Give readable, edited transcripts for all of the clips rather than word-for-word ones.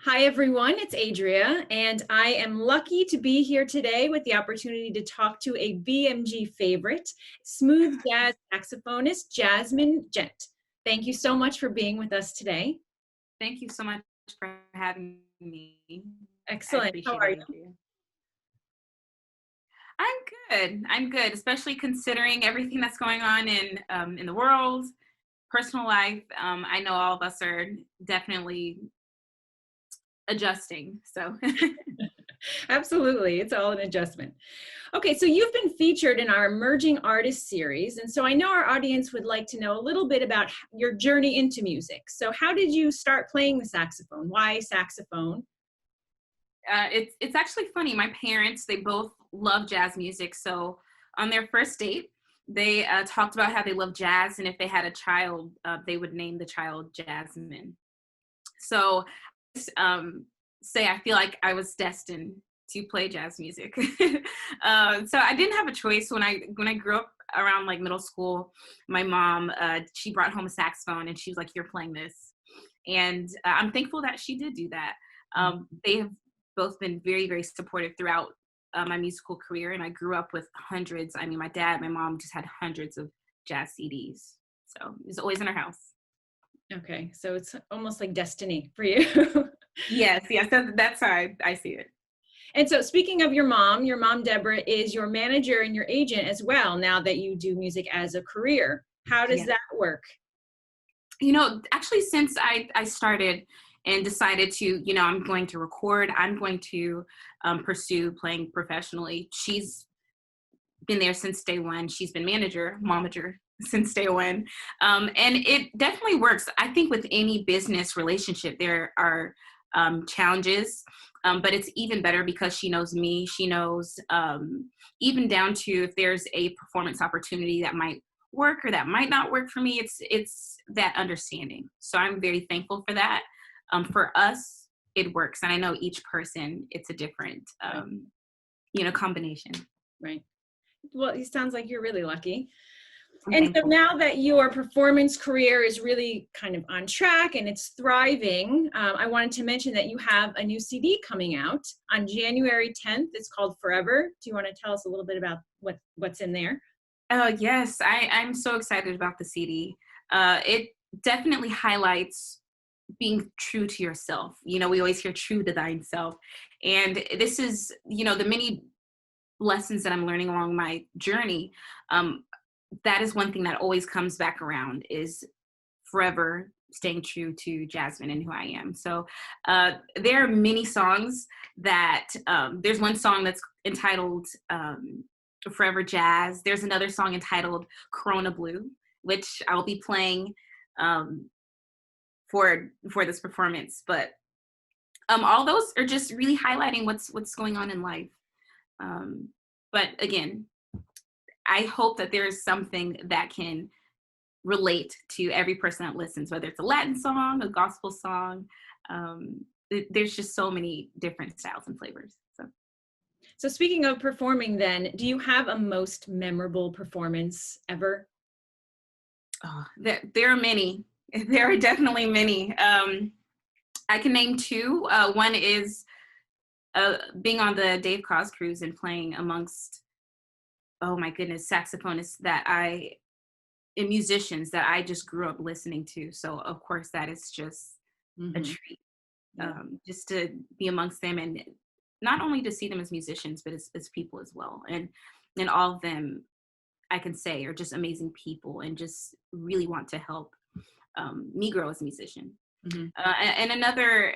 Hi, everyone. It's Adria, and I am lucky to be here today with the opportunity to talk to a BMG favorite, smooth jazz saxophonist, Jazmin Ghent. Thank you so much for being with us today. Thank you so much for having me. I Excellent. How appreciate are it, you? Adria. I'm good. I'm good, especially considering everything that's going on in the world, personal life. I know all of us are definitely adjusting. So Absolutely. It's all an adjustment. Okay, so you've been featured in our Emerging Artists series, and so I know our audience would like to know a little bit about your journey into music. So, how did you start playing the saxophone? Why saxophone? it's actually funny. My parents, they both love jazz music. So on their first date, they talked about how they love jazz, and if they had a child, they would name the child Jasmine. So say I feel like I was destined to play jazz music. So I didn't have a choice when I grew up around like middle school. My mom, she brought home a saxophone and she was like, "You're playing this," and I'm thankful that she did do that. They have both been very, very supportive throughout my musical career, and I grew up with hundreds. I mean, my dad, my mom just had hundreds of jazz CDs, so it was always in our house. Okay, so it's almost like destiny for you. Yes, yes, that's how I see it. And so, speaking of your mom, Deborah, is your manager and your agent as well, now that you do music as a career. How does Yeah. that work? Actually, since I started and decided to, I'm going to record, I'm going to pursue playing professionally. She's been there since day one. She's been momager since day one. And it definitely works. I think with any business relationship, there are challenges, but it's even better because she knows me. She knows even down to if there's a performance opportunity that might work or that might not work for me. It's that understanding. So I'm very thankful for that. For us, it works, and I know each person, it's a different combination. Right. Well, it sounds like you're really lucky. I'm And so thankful. now that your performance career is really kind of on track and it's thriving, I wanted to mention that you have a new CD coming out on January 10th. It's called Forever. Do you want to tell us a little bit about what's in there? Oh, yes, I'm so excited about the CD. It definitely highlights being true to yourself. We always hear true to thine self. And this is, the many lessons that I'm learning along my journey. That is one thing that always comes back around is forever staying true to Jazmin and who I am. So there are many songs that there's one song that's entitled Forever Jaz. There's another song entitled Corona Blue, which I'll be playing for this performance. But all those are just really highlighting what's going on in life. But again, I hope that there is something that can relate to every person that listens, whether it's a Latin song, a gospel song. There's just so many different styles and flavors. So speaking of performing then, do you have a most memorable performance ever? Oh, there are many. There are definitely many. I can name two. One is being on the Dave Koz cruise and playing amongst, oh my goodness, saxophonists and musicians that I just grew up listening to. So of course that is just a treat. Yeah. Just to be amongst them and not only to see them as musicians, but as people as well. And all of them, I can say, are just amazing people and just really want to help me grow as a musician. And another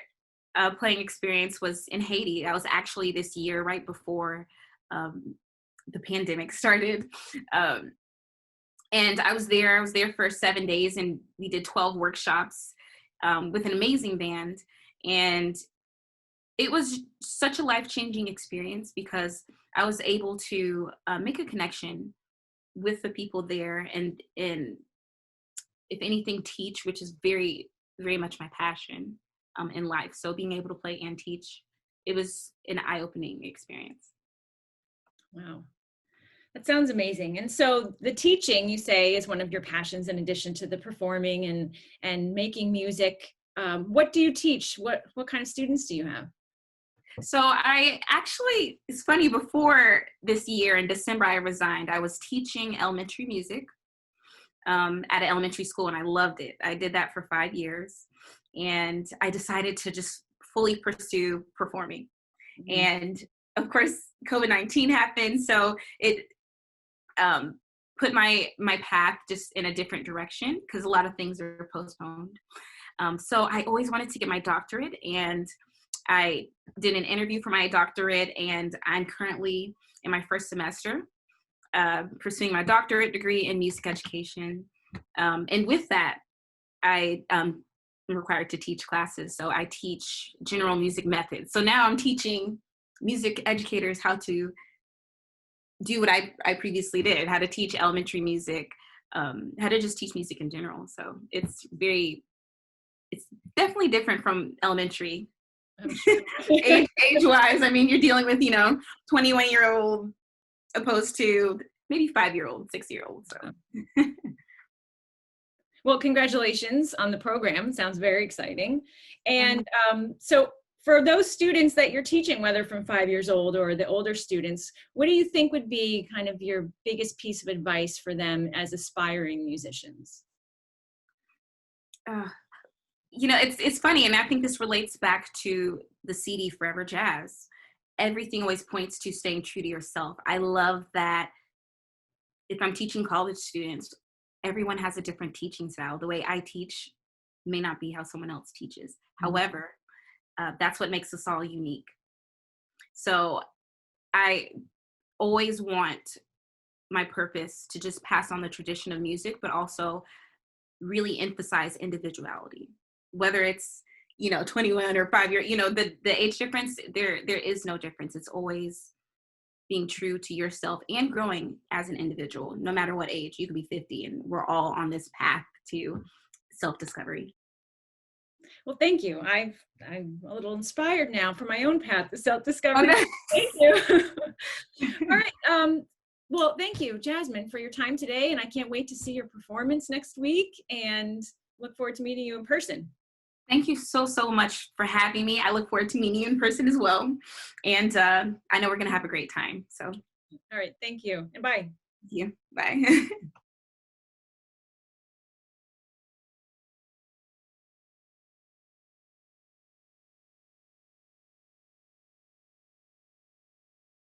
playing experience was in Haiti. That was actually this year, right before the pandemic started. And I was there. I was there for 7 days, and we did 12 workshops with an amazing band. And it was such a life-changing experience because I was able to make a connection with the people there, and if anything, teach, which is very, very much my passion in life. So being able to play and teach, it was an eye-opening experience. Wow. That sounds amazing. And so the teaching, you say, is one of your passions in addition to the performing and making music. What do you teach? What kind of students do you have? So I actually, it's funny, before this year in December, I resigned. I was teaching elementary music at an elementary school, and I loved it. I did that for 5 years, and I decided to just fully pursue performing. Mhm. And of course, COVID-19 happened, so it put my path just in a different direction because a lot of things are postponed. So I always wanted to get my doctorate, and I did an interview for my doctorate, and I'm currently in my first semester pursuing my doctorate degree in music education. And with that, I am required to teach classes. So I teach general music methods. So now I'm teaching music educators how to do what I previously did, how to teach elementary music, how to just teach music in general. So it's definitely different from elementary. I'm sure. Age-wise, I mean, you're dealing with, 21-year-old opposed to maybe 5-year-old, 6-year-old. So Well, congratulations on the program. Sounds very exciting. And so for those students that you're teaching, whether from 5 years old or the older students, what do you think would be kind of your biggest piece of advice for them as aspiring musicians? it's funny, and I think this relates back to the CD Forever Jaz. Everything always points to staying true to yourself. I love that if I'm teaching college students, everyone has a different teaching style. The way I teach may not be how someone else teaches. However, that's what makes us all unique. So I always want my purpose to just pass on the tradition of music, but also really emphasize individuality. Whether it's 21 or 5 year, the age difference, there is no difference. It's always being true to yourself and growing as an individual, no matter what age. You could be 50, and we're all on this path to self-discovery. Well, thank you. I'm a little inspired now for my own path to Oh, self-discovery. no. Thank you. All right. Well, thank you, Jazmin, for your time today, and I can't wait to see your performance next week and look forward to meeting you in person. Thank you so, so much for having me. I look forward to meeting you in person as well. And I know we're going to have a great time. So All right. Thank you, and bye. thank you. Bye.